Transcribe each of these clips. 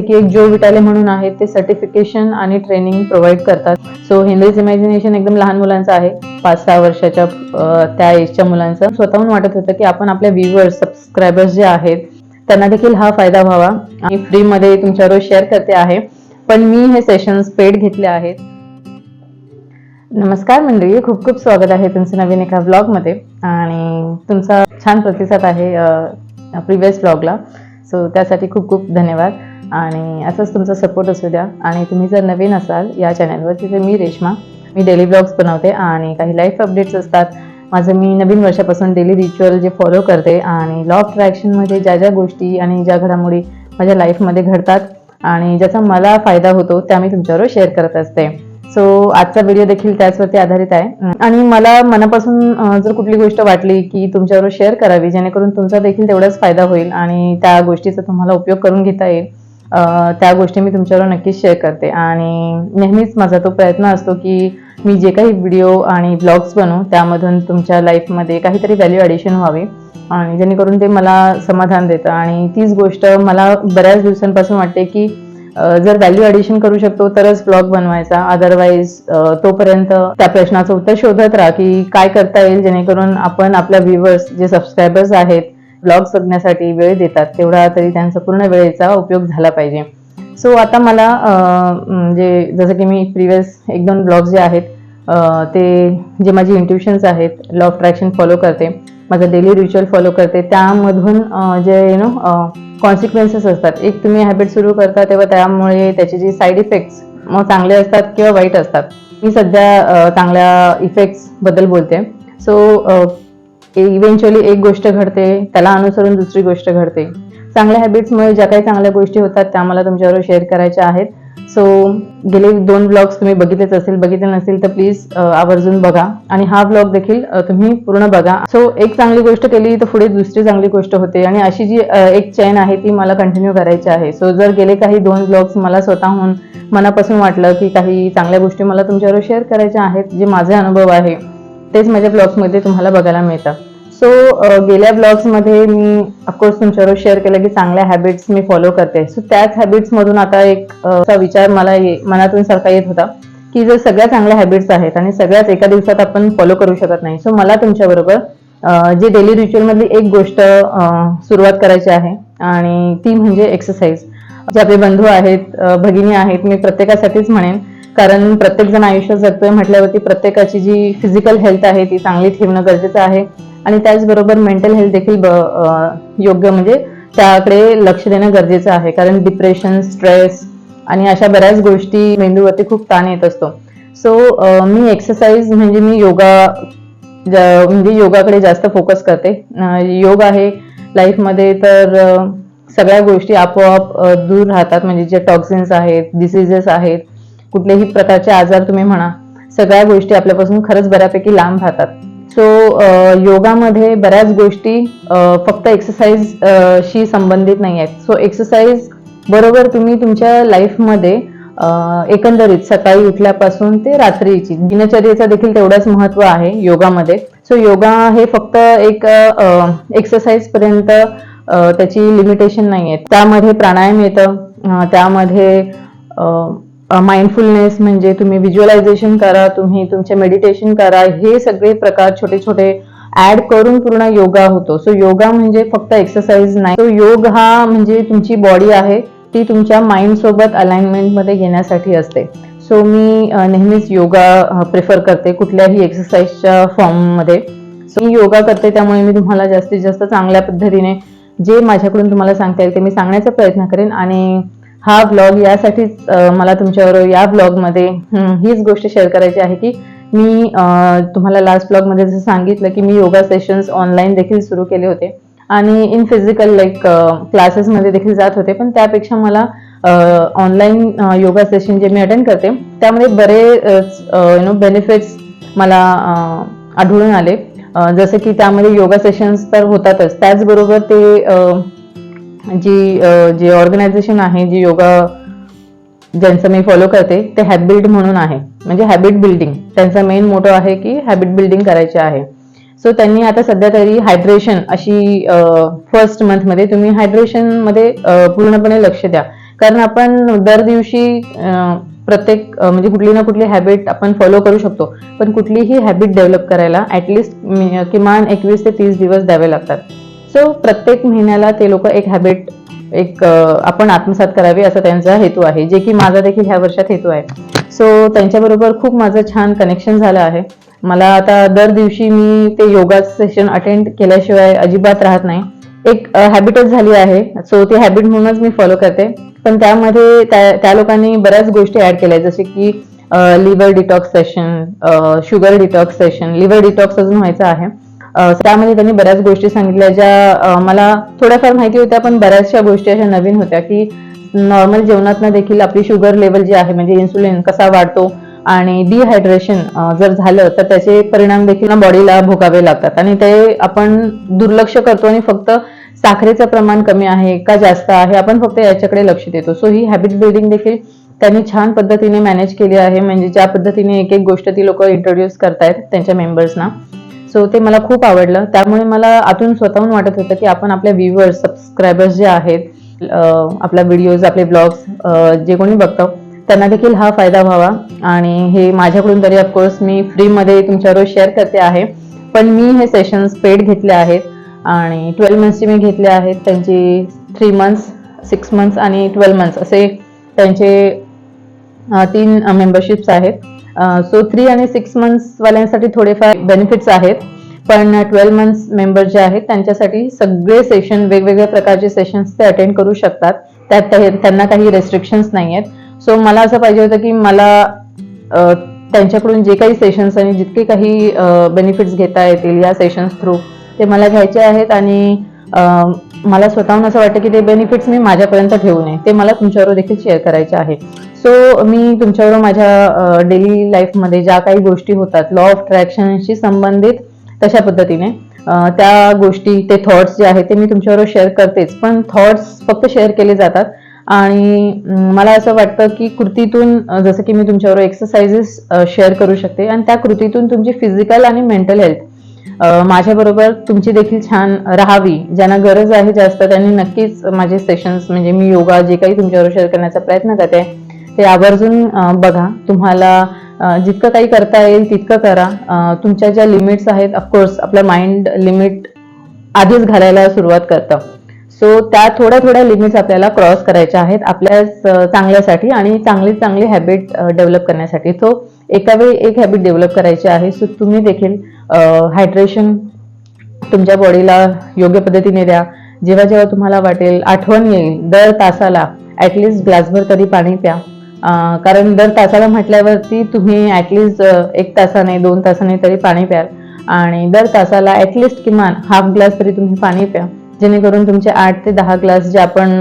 की एक जो विटाले म्हणून आहेत ते सर्टिफिकेशन आणि ट्रेनिंग प्रोव्हाइड करतात. सो हेनरीज इमॅजिनेशन एकदम लहान मुलांचं आहे, 5-6 वर्षाच्या त्या एजच्या मुलांचं. स्वतःहून वाटत होतं की आपण आपल्या व्ह्यूअर्स सबस्क्रायबर्स जे आहेत त्यांना देखील हा फायदा व्हावा आणि फ्रीमध्ये तुमच्याबरोबर शेअर करते आहे. पण मी हे सेशन्स पेड घेतले आहेत. नमस्कार मंडळी, खूप खूप स्वागत आहे तुमचं नवीन एका व्लॉगमध्ये आणि तुमचा छान प्रतिसाद आहे प्रिव्हियस व्लॉगला. सो त्यासाठी खूप खूप धन्यवाद आणि असंच तुमचा सपोर्ट असू द्या. आणि तुम्ही जर नवीन असाल या चॅनलवर, तिथे मी रेश्मा, मी डेली ब्लॉग्स बनवते आणि काही लाईफ अपडेट्स असतात माझं. मी नवीन वर्षापासून डेली रिच्युअल जे फॉलो करते आणि लॉ ऑफ अट्रॅक्शनमध्ये ज्या ज्या गोष्टी आणि ज्या घडामोडी माझ्या लाईफमध्ये घडतात आणि ज्याचा मला फायदा होतो त्या मी तुमच्याबरोबर शेअर करत असते. सो आजचा व्हिडिओ देखील त्याचवरती आधारित आहे आणि मला मनापासून जर कुठली गोष्ट वाटली की तुमच्याबरोबर शेअर करावी जेणेकरून तुमचा देखील तेवढाच फायदा होईल आणि त्या गोष्टीचा तुम्हाला उपयोग करून घेता येईल, त्या गोष्टी मी तुमच्याबरोबर नक्कीच शेअर करते. आणि नेहमीच माझा तो प्रयत्न असतो की मी जे काही व्हिडिओ आणि ब्लॉग्स बनवू त्यामधून तुमच्या लाईफमध्ये काहीतरी व्हॅल्यू ॲडिशन व्हावी आणि जेणेकरून ते मला समाधान देतं. आणि तीच गोष्ट मला बऱ्याच दिवसांपासून वाटते की जर व्हॅल्यू ॲडिशन करू शकतो तरच ब्लॉग बनवायचा, अदरवाईज तोपर्यंत त्या प्रश्नाचं उत्तर शोधत राहा की काय करता येईल जेणेकरून आपण आपल्या व्ह्यूअर्स जे सबस्क्रायबर्स आहेत ब्लॉग्स बघण्यासाठी वेळ देतात तेवढा तरी त्यांचा पूर्ण वेळेचा उपयोग झाला पाहिजे. सो आता मला म्हणजे जसं की मी प्रिव्हियस 1-2 ब्लॉग्स जे आहेत ते जे माझी इंट्युशन्स आहेत, लॉ ऑफ अट्रॅक्शन फॉलो करते, माझं डेली रिच्युअल फॉलो करते, त्यामधून जे कॉन्सिक्वेन्सेस असतात. एक तुम्ही हॅबिट सुरू करता तेव्हा त्यामुळे त्याचे जे साईड इफेक्ट्स मग चांगले असतात किंवा वाईट असतात. मी सध्या चांगल्या इफेक्ट्स बद्दल बोलते. सो इव्हेंच्युअली एक गोष्ट घडते, त्याला अनुसरून दुसरी गोष्ट घडते. चांगल्या हॅबिट्समुळे ज्या काही चांगल्या गोष्टी होतात त्या मला तुमच्याबरोबर शेअर करायच्या आहेत. सो गेले 2 ब्लॉग्स तुम्ही बघितलेच असेल, बघितले नसेल तर प्लीज आवर्जून बघा आणि हा ब्लॉग देखील तुम्ही पूर्ण बघा. सो एक चांगली गोष्ट केली तर पुढे दुसरी चांगली गोष्ट होते आणि अशी जी एक चेन आहे ती मला कंटिन्यू करायची आहे. सो जर गेले काही 2 ब्लॉग्स मला स्वतःहून मनापासून वाटलं की काही चांगल्या गोष्टी मला तुमच्याबरोबर शेअर करायच्या आहेत, जे माझे अनुभव आहे तेच माझ्या ब्लॉग्समध्ये तुम्हाला बघायला मिळतात. सो गेल्या ब्लॉग्समध्ये मी ऑफकोर्स तुमच्याबरोबर शेअर केलं की चांगल्या हॅबिट्स मी फॉलो करते. सो त्याच हॅबिट्समधून आता एक असा विचार मला मनातून सारखा येत होता की जर सगळ्या चांगल्या हॅबिट्स आहेत आणि सगळ्याच एका दिवसात आपण फॉलो करू शकत नाही. सो मला तुमच्याबरोबर जे डेली रिच्युअलमधली एक गोष्ट सुरुवात करायची आहे आणि ती म्हणजे एक्सरसाइज. जे आपले बंधू आहेत, भगिनी आहेत, मी प्रत्येकासाठीच म्हणेन, कारण प्रत्येक जण आयुष्य जगतोय म्हटल्यावरती प्रत्येकाची जी फिजिकल हेल्थ आहे ती चांगली ठेवणं गरजेचं आहे आणि त्याचबरोबर मेंटल हेल्थ देखील योग्य म्हणजे त्याकडे लक्ष देणं गरजेचं आहे. कारण डिप्रेशन, स्ट्रेस आणि अशा बऱ्याच गोष्टी मेंदूवरती खूप ताण येत असतो. सो मी एक्सरसाइज म्हणजे मी योगाकडे जास्त फोकस करते. योग आहे लाईफमध्ये तर सगळ्या गोष्टी आपोआप दूर राहतात. म्हणजे जे टॉक्सिन्स आहेत, डिसीजेस आहेत, कुठलेही प्रकारचे आजार तुम्ही म्हणा, सगळ्या गोष्टी आपल्यापासून खरंच बऱ्यापैकी लांब राहतात. सो योगामध्ये बऱ्याच गोष्टी फक्त एक्सरसाइज शी संबंधित नाही आहेत. सो एक्सरसाइज बरोबर तुम्ही तुमच्या लाईफमध्ये एकंदरीत सकाळी उठल्यापासून ते रात्रीची दिनचर्येचा देखील तेवढाच महत्व आहे योगामध्ये. सो योगा हे फक्त एक एक्सरसाइज पर्यंत त्याची लिमिटेशन नाही आहे. त्यामध्ये प्राणायाम येतं, त्यामध्ये माइंडफुलनेस म्हणजे तुम्ही व्हिज्युअलायझेशन करा, तुम्ही तुमचे मेडिटेशन करा, हे सगळे प्रकार छोटे छोटे ऍड करून पूर्ण योगा होतो. सो योगा म्हणजे फक्त एक्सरसाइज नाही. सो योग हा म्हणजे तुमची बॉडी आहे ती तुमच्या माइंड सोबत अलाइनमेंट मध्ये घेण्यासाठी असते. सो मी नेहमीच योगा प्रिफर करते कुठल्याही एक्सरसाइजच्या फॉर्ममध्ये. सो मी योगा करते त्यामुळे मी तुम्हाला जास्तीत जास्त चांगल्या पद्धतीने जे माझ्याकडून तुम्हाला सांगता येईल ते मी सांगण्याचा प्रयत्न करेन. आणि हा ब्लॉग यासाठीच मला तुमच्याबरोबर या ब्लॉगमध्ये हीच गोष्ट शेअर करायची आहे की मी तुम्हाला लास्ट ब्लॉगमध्ये जसं सांगितलं की मी योगा सेशन्स ऑनलाईन देखील सुरू केले होते आणि इन फिजिकल लाईक क्लासेसमध्ये देखील जात होते. पण त्यापेक्षा मला ऑनलाईन योगा सेशन जे मी अटेंड करते त्यामध्ये बरेच बेनिफिट्स मला आढळून आले. जसं की त्यामध्ये योगा सेशन्स तर होतातच, त्याचबरोबर ते जे ऑर्गनायझेशन आहे, जी योगा ज्यांचं मी फॉलो करते ते हॅबिट म्हणून आहे, म्हणजे हॅबिट बिल्डिंग. त्यांचा मेन मोटो आहे की हॅबिट बिल्डिंग करायची आहे. सो त्यांनी आता सध्या तरी हायड्रेशन अशी फर्स्ट मंथमध्ये तुम्ही हायड्रेशन मध्ये पूर्णपणे लक्ष द्या कारण आपण दर दिवशी प्रत्येक म्हणजे कुठली ना कुठली हॅबिट आपण फॉलो करू शकतो, पण कुठलीही हॅबिट डेव्हलप करायला ॲटलिस्ट किमान 21 ते 30 दिवस द्यावे लागतात. सो प्रत्येक महिन्याला ते लोक एक हॅबिट आपण आत्मसात करावी असा त्यांचा हेतू आहे, जे की माझा देखील ह्या वर्षात हेतू आहे. सो त्यांच्याबरोबर खूप माझं छान कनेक्शन झालं आहे. मला आता दर दिवशी मी ते योगा सेशन अटेंड केल्याशिवाय अजिबात राहत नाही. एक हॅबिटच झाली आहे. सो ती हॅबिट म्हणूनच मी फॉलो करते. पण त्यामध्ये त्या लोकांनी बऱ्याच गोष्टी ऍड केल्या, जसे की liver detox session, sugar detox session. Liver detox अजून व्हायचं आहे. त्यामध्ये त्यांनी बऱ्याच गोष्टी सांगितल्या ज्या मला थोड्याफार माहिती होत्या, पण बऱ्याचशा गोष्टी अशा नवीन होत्या की नॉर्मल जेवणातनं देखील आपली शुगर लेवल जी आहे म्हणजे इन्सुलिन कसा वाढतो आणि डिहायड्रेशन जर झालं तर त्याचे परिणाम देखील बॉडीला भोगावे लागतात, आणि ते आपण दुर्लक्ष करतो आणि फक्त साखरेचं प्रमाण कमी आहे का जास्त आहे आपण फक्त याच्याकडे लक्ष देतो. सो ही हॅबिट बिल्डिंग देखील त्यांनी छान पद्धतीने मॅनेज केली आहे, म्हणजे ज्या पद्धतीने एक एक गोष्ट ती लोक इंट्रोड्यूस करतायत त्यांच्या मेंबर्सना. सो ते मला खूप आवडलं. त्यामुळे मला आतून स्वतःहून वाटत होतं की आपण आपल्या व्ह्युअर्स, सबस्क्रायबर्स जे आहेत, आपला व्हिडिओज, आपले ब्लॉग्स जे कोणी बघतो त्यांना देखील हा फायदा व्हावा. आणि हे माझ्याकडून तरी ऑफकोर्स मी फ्रीमध्ये तुमच्याबरोबर शेअर करते आहे, पण मी हे सेशन्स पेड घेतले आहेत आणि 12 मंथ्सचे मी घेतले आहेत. त्यांची 3 मंथ्स, 6 मंथ्स आणि 12 मंथ्स असे त्यांचे 3 मेंबरशिप्स आहेत. सो 3 आणि 6 मंथ्स वाल्यांसाठी थोडेफार बेनिफिट्स आहेत, पण 12 मंथ्स मेंबर जे आहेत त्यांच्यासाठी सगळे सेशन, वेगवेगळ्या प्रकारचे सेशन्स ते अटेंड करू शकतात. त्यात त्यांना काही रेस्ट्रिक्शन्स नाही आहेत. सो मला असं पाहिजे होतं की मला त्यांच्याकडून जे काही सेशन्स आणि जितके काही बेनिफिट्स घेता येतील या सेशन्स थ्रू ते मला घ्यायचे आहेत. आणि मला स्वतःहून असं वाटतं की ते बेनिफिट्स मी माझ्यापर्यंत ठेवू नये, ते मला तुमच्याबरोबर देखील शेअर करायचे आहे. सो मी तुमच्याबरोबर माझ्या डेली लाईफमध्ये ज्या काही गोष्टी होतात लॉ ऑफ अट्रॅक्शनशी संबंधित तशा पद्धतीने त्या गोष्टी, ते थॉट्स जे आहेत ते मी तुमच्याबरोबर शेअर करतेच, पण थॉट्स फक्त शेअर केले जातात. आणि मला असं वाटतं की कृतीतून, जसं की मी तुमच्याबरोबर एक्सरसाइजेस शेअर करू शकते आणि त्या कृतीतून तुमची फिजिकल आणि मेंटल हेल्थ माझ्याबरोबर तुमची देखील छान राहावी. ज्यांना गरज आहे जास्त त्यांनी नक्कीच माझे सेशन्स, म्हणजे मी योगा जे काही तुमच्याबरोबर शेअर करण्याचा प्रयत्न करते ते आवर्जून बघा. तुम्हाला जितकं काही करता येईल तितकं करा. तुमच्या ज्या लिमिट्स आहेत, ऑफकोर्स आपलं माइंड लिमिट आधीच घालायला सुरुवात करतं. सो त्या थोड्या थोड्या लिमिट्स आपल्याला क्रॉस करायच्या आहेत आपल्या चांगल्यासाठी आणि चांगली हॅबिट डेव्हलप करण्यासाठी. तो एका वेळी एक हॅबिट डेव्हलप करायची आहे. सो तुम्ही देखील हायड्रेशन तुमच्या बॉडीला योग्य पद्धतीने द्या. जेव्हा जेव्हा तुम्हाला वाटेल, आठवण येईल, दर तासाला ॲटलिस्ट ग्लासभर तरी पाणी प्या. कारण दर तासाला म्हटल्यावरती तुम्ही ॲटलिस्ट 1 तासाने 2 तासाने तरी पाणी प्याल, आणि दर तासाला ॲटलिस्ट किमान हाफ ग्लास तरी तुम्ही पाणी प्या, जेणेकरून तुमचे 8 ते 10 ग्लास जे आपण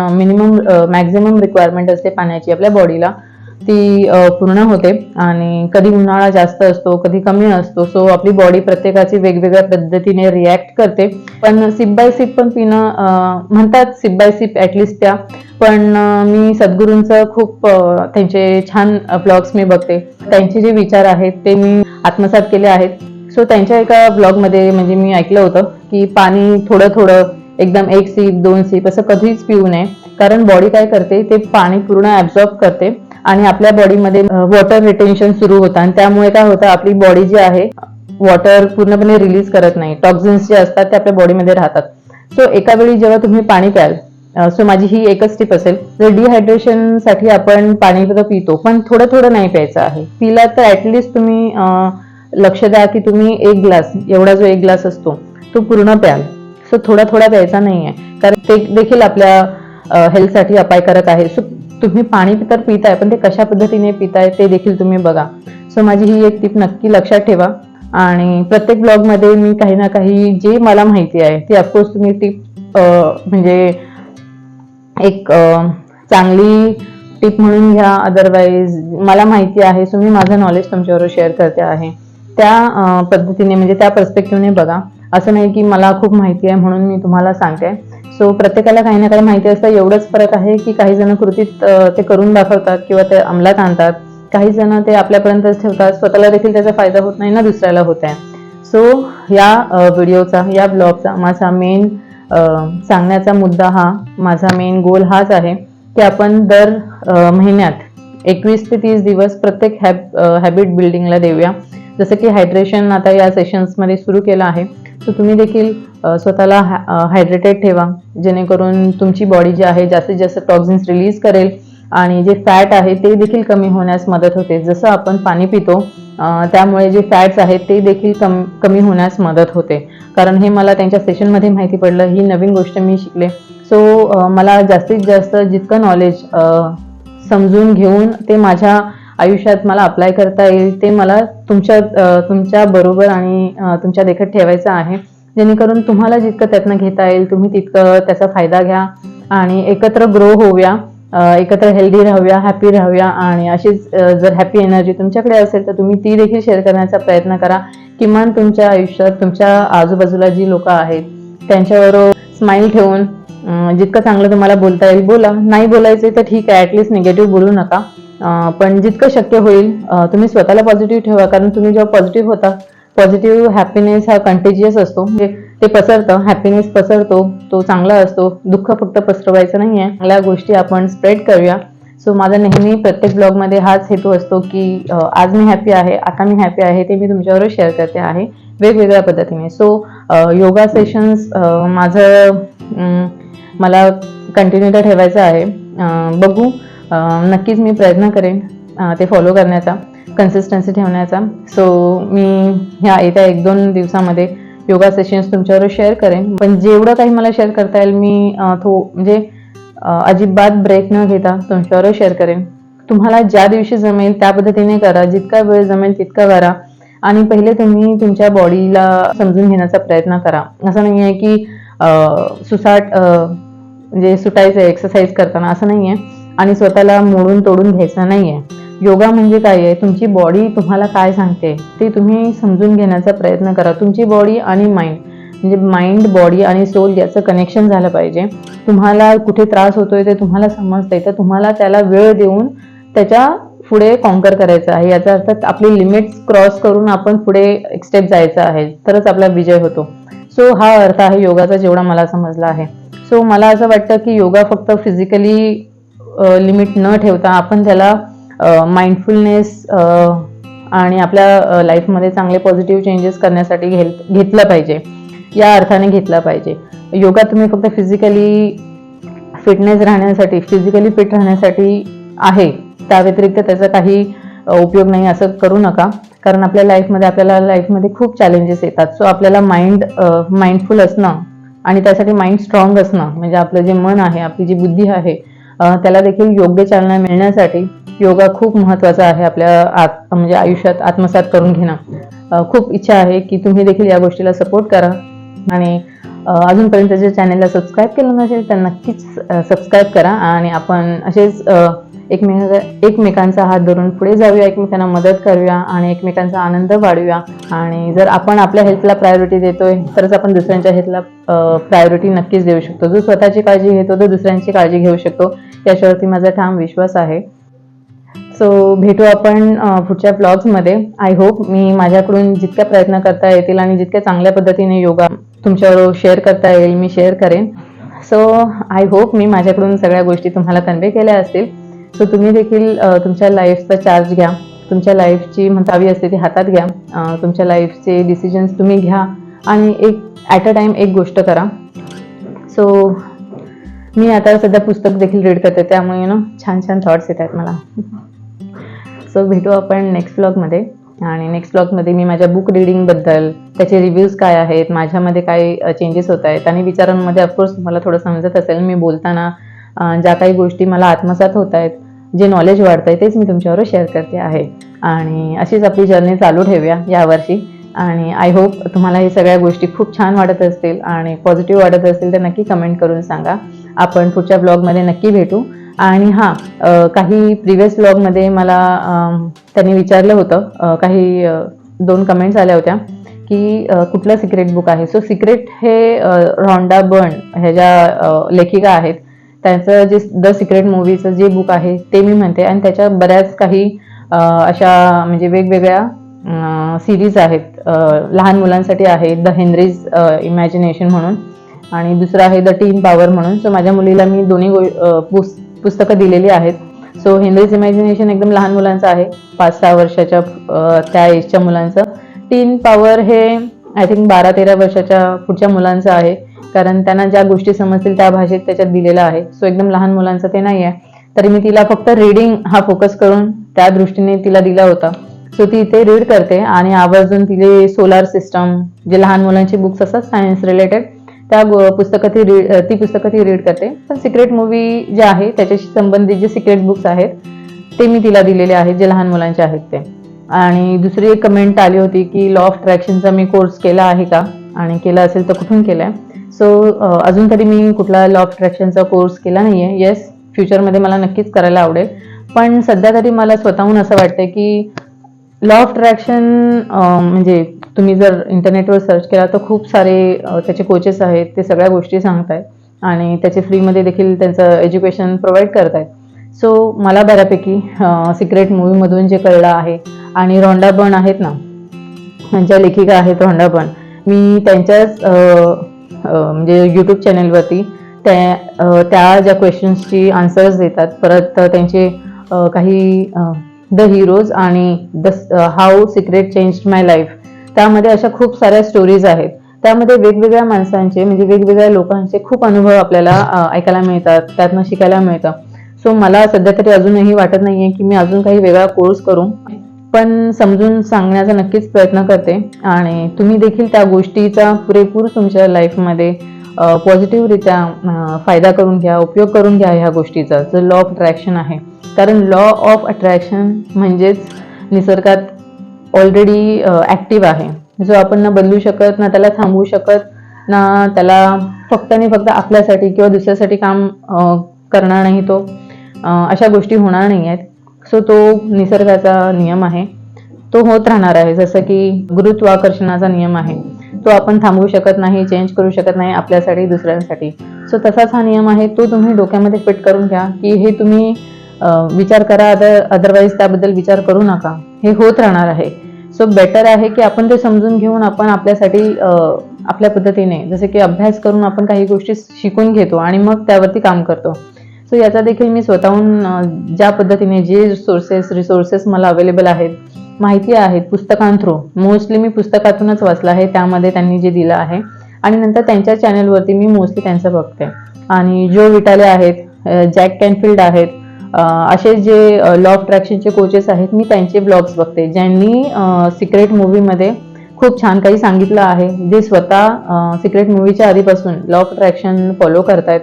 मॅक्झिमम रिक्वायरमेंट असते पाण्याची आपल्या बॉडीला ती पूर्ण होते. आणि कधी उन्हाळा जास्त असतो, कधी कमी असतो. सो आपली बॉडी प्रत्येकाची वेगवेगळ्या पद्धतीने रिॲक्ट करते. पण सिप बाय सिप पण पिणं म्हणतात, सिप बाय सिप ॲटलिस्ट प्या. पण मी सद्गुरूंचं खूप त्यांचे छान ब्लॉग्स मी बघते, त्यांचे जे विचार आहेत ते मी आत्मसात केले आहेत. सो त्यांच्या एका ब्लॉगमध्ये म्हणजे मी ऐकलं होतं की पाणी थोडं थोडं, एकदम 1 सीप 2 सीप असं कधीच पिऊ नये, कारण बॉडी काय करते, ते पाणी पूर्ण ऍब्झॉर्ब करते आणि आपल्या बॉडीमध्ये वॉटर रिटेन्शन सुरू होतं, आणि त्यामुळे काय होतं, आपली बॉडी जी आहे वॉटर पूर्णपणे रिलीज करत नाही. टॉक्झिन्स जे असतात ते आपल्या बॉडीमध्ये राहतात. सो एका वेळी जेव्हा तुम्ही पाणी प्याल, सो माझी ही एकच टिप असेल, तर डिहायड्रेशन साठी आपण पाणी तर पितो, पण थोडं थोडं नाही प्यायचं आहे. पिला तर ऍटलिस्ट तुम्ही लक्ष द्या की तुम्ही 1 ग्लास, एवढा जो 1 ग्लास असतो तो पूर्ण प्याल. सो थोडा थोडा प्यायचा नाहीये, कारण ते देखील आपल्या हेल्थसाठी अपायकारक आहे. सो तुम्ही पाणी तर पिताय, पण ते कशा पद्धतीने पिताय ते देखील तुम्ही बघा. सो माझी ही एक टिप नक्की लक्षात ठेवा. आणि प्रत्येक ब्लॉगमध्ये मी काही ना काही जे मला माहिती आहे ती ऑफकोर्स तुम्ही टिप म्हणजे एक चांगली टिप म्हणून घ्या. अदरवाईज मला माहिती आहे, सो मी माझं नॉलेज तुमच्याबरोबर शेअर करते आहे, त्या पद्धतीने म्हणजे त्या पर्स्पेक्टिव्हने बघा. असं नाही की मला खूप माहिती आहे म्हणून मी तुम्हाला सांगते. सो प्रत्येकाला काही ना काही माहिती असतं. एवढंच फरक आहे की काही जण कृतीत ते करून दाखवतात किंवा ते अंमलात आणतात, काही जण ते आपल्यापर्यंतच ठेवतात, स्वतःला देखील त्याचा फायदा होत नाही ना दुसऱ्याला होत आहे. सो या व्हिडिओचा, या ब्लॉगचा माझा मेन सांगण्याचा मुद्दा हा, माझा मेन गोल हाच आहे की आपण दर महिन्यात 21 ते 30 दिवस प्रत्येक हॅबिट बिल्डिंगला देऊया. जसं की हायड्रेशन आता या सेशन्समध्ये सुरू केलं आहे, तर तुम्ही देखील स्वतःला हायड्रेटेड ठेवा, जेणेकरून तुमची बॉडी जी आहे जास्तीत जास्त टॉक्झिन्स रिलीज करेल आणि जे फॅट आहे ते देखील कमी होण्यास मदत होते. जसं आपण पाणी पितो त्यामुळे जे फॅट्स आहेत ते देखील कमी होण्यास मदत होते. कारण हे मला त्यांच्या सेशनमध्ये माहिती पडलं, ही नवीन गोष्ट मी शिकले. सो मला जास्तीत जास्त जितकं नॉलेज समजून घेऊन ते माझ्या आयुष्यात मला अप्लाय करता येईल ते मला तुमच्या बरोबर आणि तुमच्या देखत ठेवायचं आहे, जेणेकरून तुम्हाला जितकं त्यातनं घेता येईल तुम्ही तितकं त्याचा फायदा घ्या आणि एकत्र ग्रो होऊया, एकत्र हेल्दी राहूया, हॅपी राहूया. आणि अशीच जर हॅपी एनर्जी तुमच्याकडे असेल तर तुम्ही ती देखील शेअर करण्याचा प्रयत्न करा. किमान तुमच्या आयुष्यात तुमच्या आजूबाजूला जी लोक आहेत त्यांच्यावर स्माइल ठेवून जितकं चांगलं तुम्हाला बोलता येईल बोला. नाही बोलायचं तर ठीक आहे, ॲटलिस्ट निगेटिव्ह बोलू नका. पण जितकं शक्य होईल तुम्ही स्वतःला पॉझिटिव्ह ठेवा. कारण तुम्ही जेव्हा पॉझिटिव्ह होता, पॉझिटिव्ह हॅपीनेस हा कंटेजियस असतो, म्हणजे ते पसरतं. हॅपीनेस पसरतो, तो चांगला असतो. दुःख फक्त पसरवायचं नाही आहे, चांगल्या गोष्टी आपण स्प्रेड करूया. सो माझा नेहमी प्रत्येक ब्लॉगमध्ये हाच हेतू असतो की आज मी हॅपी आहे, आता मी हॅपी आहे, ते मी तुमच्याबरोबर शेअर करते आहे वेगवेगळ्या पद्धतीने. सो योगा सेशन्स मला कंटिन्यू तर ठेवायचं आहे. बघू, नक्कीच मी प्रयत्न करेन ते फॉलो करण्याचा, कन्सिस्टन्सी ठेवण्याचा. सो मी ह्या येत्या 1-2 दिवसामध्ये योगा सेशन्स तुमच्याबरोबर शेअर करेन. पण जेवढं काही मला शेअर करता येईल मी म्हणजे अजिबात ब्रेक न घेता तुमच्याबरोबर शेअर करेन. तुम्हाला ज्या दिवशी जमेल त्या पद्धतीने करा, जितका वेळ जमेल तितका करा. आणि पहिले तुम्ही तुमच्या बॉडीला समजून घेण्याचा प्रयत्न करा. असं नाही आहे की म्हणजे सुटायचं एक्सरसाइज करताना, असं नाही आहे. आणि स्वतःला मोडून तोडून घ्यायचं नाही आहे. योगा म्हणजे काय आहे, तुमची बॉडी तुम्हाला काय सांगते ते तुम्ही समजून घेण्याचा प्रयत्न करा. तुमची बॉडी आणि माइंड, म्हणजे माइंड, बॉडी आणि सोल याचं कनेक्शन झालं पाहिजे. तुम्हाला कुठे त्रास होतोय ते तुम्हाला समजतंय, तर तुम्हाला त्याला वेळ देऊन त्याच्या पुढे कॉन्कर करायचं आहे. याचा अर्थ आपली लिमिट्स क्रॉस करून आपण पुढे एक स्टेप जायचं आहे, तरच आपला विजय होतो. सो हा अर्थ आहे योगाचा, जेवढा मला समजला आहे. सो मला असं वाटतं की योगा फक्त फिजिकली लिमिट न ठेवता आपण त्याला माइंडफुलनेस आणि आपल्या लाईफमध्ये चांगले पॉझिटिव्ह चेंजेस करण्यासाठी घेतलं पाहिजे, या अर्थाने घेतला पाहिजे. योगा तुम्ही फक्त फिजिकली फिट राहण्यासाठी आहे, त्या व्यतिरिक्त त्याचा काही उपयोग नाही असं करू नका. कारण आपल्याला लाईफमध्ये खूप चॅलेंजेस येतात. सो आपल्याला माइंडफुल असणं आणि त्यासाठी माइंड स्ट्रॉंग असणं, म्हणजे आपलं जे मन आहे, आपली जी बुद्धी आहे, त्याला देखील योग्य चालना मिळण्यासाठी योगा खूप महत्त्वाचा आहे. आपल्या म्हणजे आयुष्यात आत्मसात करून घेणं. खूप इच्छा आहे की तुम्ही देखील या गोष्टीला सपोर्ट करा. आणि अजूनपर्यंत जे चॅनलला सबस्क्राईब केलं नसेल तर नक्कीच सबस्क्राईब करा. आणि आपण असेच एकमेकांचा हात धरून पुढे जाऊया, एकमेकांना मदत करूया आणि एकमेकांचा आनंद वाढूया. आणि जर आपण आपल्या हेल्थला प्रायोरिटी देतोय तरच आपण दुसऱ्यांच्या हेल्थला प्रायोरिटी नक्कीच देऊ शकतो. जो स्वतःची काळजी घेतो तो दुसऱ्यांची काळजी घेऊ शकतो, याच्यावरती माझा ठाम विश्वास आहे. सो भेटू आपण पुढच्या ब्लॉग्समध्ये. आय होप मी माझ्याकडून जितक्या प्रयत्न करता येतील आणि जितक्या चांगल्या पद्धतीने योगा तुमच्याबरोबर शेअर करता येईल मी शेअर करेन. सो आय होप मी माझ्याकडून सगळ्या गोष्टी तुम्हाला कन्वे केल्या असतील. सो तुम्ही देखील तुमच्या लाईफचा चार्ज घ्या, तुमच्या लाईफची म्हणतावी असते ती हातात घ्या. तुमच्या लाईफचे डिसिजन्स तुम्ही घ्या आणि ॲट अ टाइम एक गोष्ट करा. सो मी आता सध्या पुस्तक देखील रीड करते, त्यामुळे छान छान थॉट्स येत आहेत मला. सो भेटू आपण नेक्स्ट ब्लॉगमध्ये. आणि नेक्स्ट ब्लॉगमध्ये मी माझ्या बुक रिडिंगबद्दल, त्याचे रिव्ह्यूज काय आहेत, माझ्यामध्ये काय चेंजेस होत आहेत आणि विचारांमध्ये ऑफकोर्स तुम्हाला थोडं समजत असेल मी बोलताना ज्या काही गोष्टी मला आत्मसात होत आहेत, जे नॉलेज वाढतं आहे, तेच मी तुमच्याबरोबर शेअर करते आहे. आणि अशीच आपली जर्नी चालू ठेवूया यावर्षी. आणि आय होप तुम्हाला हे सगळ्या गोष्टी खूप छान वाटत असतील आणि पॉझिटिव्ह वाटत असतील तर नक्की कमेंट करून सांगा. आपण पुढच्या ब्लॉगमध्ये नक्की भेटू. आणि काही प्रिव्हियस ब्लॉगमध्ये मला त्यांनी विचारलं होतं, काही 2 कमेंट्स आल्या होत्या की कुठलं सिक्रेट बुक आहे. सो सिक्रेट हे रॉन्डा बर्न ह्या ज्या लेखिका आहेत त्यांचं जे द सिक्रेट मूवीचं जे बुक आहे ते मी म्हणते. आणि त्याच्या बऱ्याच काही अशा म्हणजे वेगवेगळ्या सिरीज आहेत. लहान मुलांसाठी आहे द हेनरीज इमॅजिनेशन म्हणून, आणि दुसरं आहे द टीन पॉवर म्हणून. सो माझ्या मुलीला मी दोन्ही पुस्तकं दिलेली आहेत. सो हेनरीज इमॅजिनेशन एकदम लहान मुलांचं आहे, 5-6 वर्षाच्या त्या एजच्या मुलांचं. टीन पॉवर हे आय थिंक 12-13 वर्षाच्या पुढच्या मुलांचं आहे, कारण त्यांना ज्या गोष्टी समजतील त्या भाषेत त्याच्यात दिलेलं आहे. सो एकदम लहान मुलांचं ते नाही आहे. तरी मी तिला फक्त रीडिंग हा फोकस करून त्या दृष्टीने तिला दिला होता. सो ती इथे रीड करते आणि आवर्जून तिले सोलार सिस्टम, जे लहान मुलांची बुक्स असतात सायन्स रिलेटेड, त्या ती पुस्तकं ती रीड करते. पण सिक्रेट मूवी जे आहे त्याच्याशी संबंधित जे सिक्रेट बुक्स आहेत ते मी तिला दिलेले आहेत, जे लहान मुलांचे आहेत ते. आणि दुसरी एक कमेंट आली होती की लॉ ऑफ अट्रॅक्शनचा मी कोर्स केला आहे का, आणि केला असेल तर कुठून केलाय. सो अजून तरी मी कुठला लॉ ऑफ अट्रॅक्शनचा कोर्स केला नाहीये. येस, फ्युचरमध्ये मला नक्कीच करायला आवडेल, पण सध्या तरी मला स्वतःहून असं वाटतंय की लॉ ऑफ अट्रॅक्शन म्हणजे तुम्ही जर इंटरनेटवर सर्च केला तर खूप सारे त्याचे कोचेस आहेत, ते सगळ्या गोष्टी सांगतायत आणि त्याचे फ्रीमध्ये देखील त्यांचं एज्युकेशन प्रोव्हाइड करतायत. सो मला बऱ्यापैकी सिक्रेट मूवीमधून जे कळलं आहे, आणि रॉन्डा बर्न आहेत ना, ज्या लेखिका आहेत रॉन्डा बर्न, मी त्यांच्याच म्हणजे यूट्यूब चॅनलवरती त्या ज्या क्वेश्चन्सची आन्सर्स देतात. परत त्यांचे काही द हिरोज आणि how secret changed my life, त्यामध्ये अशा खूप साऱ्या स्टोरीज आहेत. त्यामध्ये वेगवेगळ्या माणसांचे म्हणजे वेगवेगळ्या लोकांचे खूप अनुभव आपल्याला ऐकायला मिळतात, त्यातनं शिकायला मिळतं. सो मला सध्या तरी अजूनही वाटत नाहीये की मी अजून काही वेगळा कोर्स करू, पण समजून सांगण्याचा नक्कीच प्रयत्न करते. आणि तुम्ही देखील त्या गोष्टीचा पुरेपूर तुमच्या लाईफमध्ये पॉझिटिव्हरित्या फायदा करून घ्या, उपयोग करून घ्या ह्या गोष्टीचा, जो लॉ ऑफ अट्रॅक्शन आहे. कारण लॉ ऑफ अट्रॅक्शन म्हणजेच निसर्गात ऑलरेडी ॲक्टिव्ह आहे, जो आपण ना बदलू शकत, ना त्याला थांबवू शकत, ना त्याला फक्त आणि फक्त आपल्यासाठी किंवा दुसऱ्यासाठी काम करणार नाही तो. अशा गोष्टी होणार नाही आहेत. सो तो निसर्गाचा नियम आहे, तो होत राहणार आहे. जसं की गुरुत्वाकर्षणाचा नियम आहे, तो आपण थांबवू शकत नाही, चेंज करू शकत नाही आपल्यासाठी, दुसऱ्यांसाठी. सो तसाच हा नियम आहे, तो तुम्ही डोक्यामध्ये फिट करून घ्या की हे तुम्ही विचार करा, अदरवाईज त्याबद्दल विचार करू नका, हे होत राहणार आहे. सो बेटर आहे की आपण ते समजून घेऊन आपण आपल्यासाठी आपल्या पद्धतीने, जसे की अभ्यास करून आपण काही गोष्टी शिकून घेतो आणि मग त्यावरती काम करतो. सो याचा देखील मी स्वतःहून ज्या पद्धतीने जे रिसोर्सेस मला अवेलेबल आहेत, माहिती आहेत, पुस्तकां थ्रू, मोस्टली मी पुस्तकातूनच वाचलं आहे, त्यामध्ये त्यांनी जे दिलं आहे. आणि नंतर त्यांच्या चॅनलवरती मी मोस्टली त्यांचं बघते. आणि जो विटाले आहेत, जॅक कॅनफिल्ड आहेत, असे जे लॉ ऑफ अट्रॅक्शनचे कोचेस आहेत, मी त्यांचे ब्लॉग्स बघते, ज्यांनी सिक्रेट मूवीमध्ये खूप छान काही सांगितलं आहे, जे स्वतः सिक्रेट मूवीच्या आधीपासून लॉ ऑफ अट्रॅक्शन फॉलो करतायत.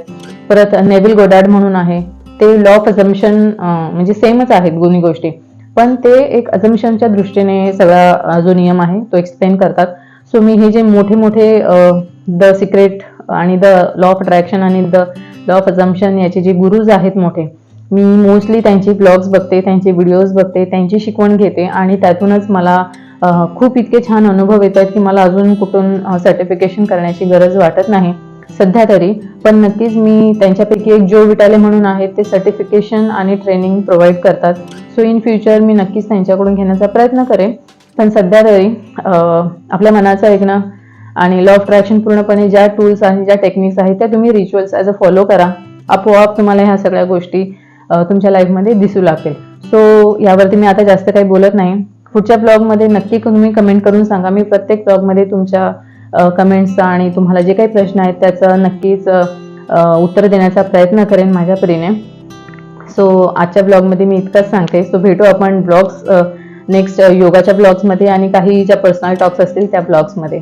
परत नेव्हिल गोडार्ड म्हणून आहे, ते लॉ ऑफ अझम्पशन म्हणजे सेमच आहेत दोन्ही गोष्टी, पण ते एक अझम्पशनच्या दृष्टीने सगळा जो नियम आहे तो एक्सप्लेन करतात. सो मी हे जे मोठे मोठे द सिक्रेट आणि द लॉ ऑफ अट्रॅक्शन आणि द लॉ ऑफ अझम्पशन याचे जे गुरुज आहेत मोठे, मी मोस्टली त्यांचे ब्लॉग्स बघते, त्यांचे व्हिडिओज बघते, त्यांची शिकवण घेते आणि त्यातूनच मला खूप इतके छान अनुभव येत आहेत की मला अजून कुठून सर्टिफिकेशन करण्याची गरज वाटत नाही सध्या तरी. पण नक्कीच मी त्यांच्यापैकी एक जो विटाले म्हणून आहेत, ते सर्टिफिकेशन आणि ट्रेनिंग प्रोव्हाइड करतात. सो इन फ्युचर मी नक्कीच त्यांच्याकडून घेण्याचा प्रयत्न करेन. पण सध्या तरी आपल्या मनाचं ऐकणं आणि लॉ ऑफ अट्रॅक्शन पूर्णपणे ज्या टूल्स आहेत, ज्या टेक्निक्स आहेत, त्या तुम्ही रिच्युअल्स ॲज अ फॉलो करा. आपोआप तुम्हाला ह्या सगळ्या गोष्टी तुमच्या लाईफमध्ये दिसू लागतील. सो यावरती मी आता जास्त काही बोलत नाही. पुढच्या ब्लॉगमध्ये नक्की तुम्ही कमेंट करून सांगा. मी प्रत्येक ब्लॉगमध्ये तुमच्या कमेंट्सचा आणि तुम्हाला जे काही प्रश्न आहेत त्याचं नक्कीच उत्तर देण्याचा प्रयत्न करेन माझ्या परीने. सो आजच्या ब्लॉगमध्ये मी इतकंच सांगते. सो भेटू आपण ब्लॉग्स नेक्स्ट योगाच्या ब्लॉग्समध्ये आणि काही ज्या पर्सनल टॉक्स असतील त्या ब्लॉग्समध्ये.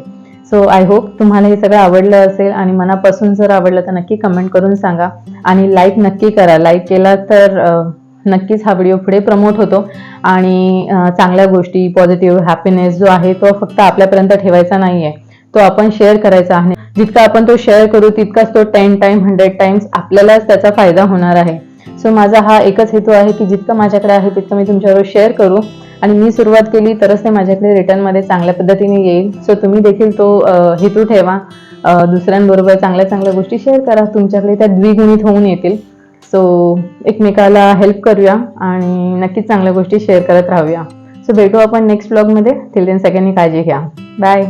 सो आय होप तुम्हाला हे सगळं आवडलं असेल आणि मनापासून जर आवडलं तर नक्की कमेंट करून सांगा आणि लाईक नक्की करा. लाईक केला तर नक्कीच हा व्हिडिओ पुढे प्रमोट होतो आणि चांगल्या गोष्टी, पॉझिटिव्ह हॅपीनेस जो आहे तो फक्त आपल्यापर्यंत ठेवायचा नाही आहे, तो आपण शेअर करायचा आहे. जितका आपण तो शेअर करू तितकाच तो 10 टाइम 100 टाइम्स आपल्यालाच त्याचा फायदा होणार आहे. सो माझा हा एकच हेतू आहे की जितकं माझ्याकडे आहे तितकं मी तुमच्याबरोबर शेअर करू आणि मी सुरुवात केली तरच ते माझ्याकडे रिटर्नमध्ये चांगल्या पद्धतीने येईल. सो तुम्ही देखील तो हेतू ठेवा, दुसऱ्यांबरोबर चांगल्या चांगल्या गोष्टी शेअर करा, तुमच्याकडे त्या द्विगुणित होऊन येतील. सो एकमेकाला हेल्प करूया आणि नक्कीच चांगल्या गोष्टी शेअर करत राहूया. सो भेटू आपण नेक्स्ट ब्लॉगमध्ये. टिल देन सगळ्यांनी काळजी घ्या. बाय.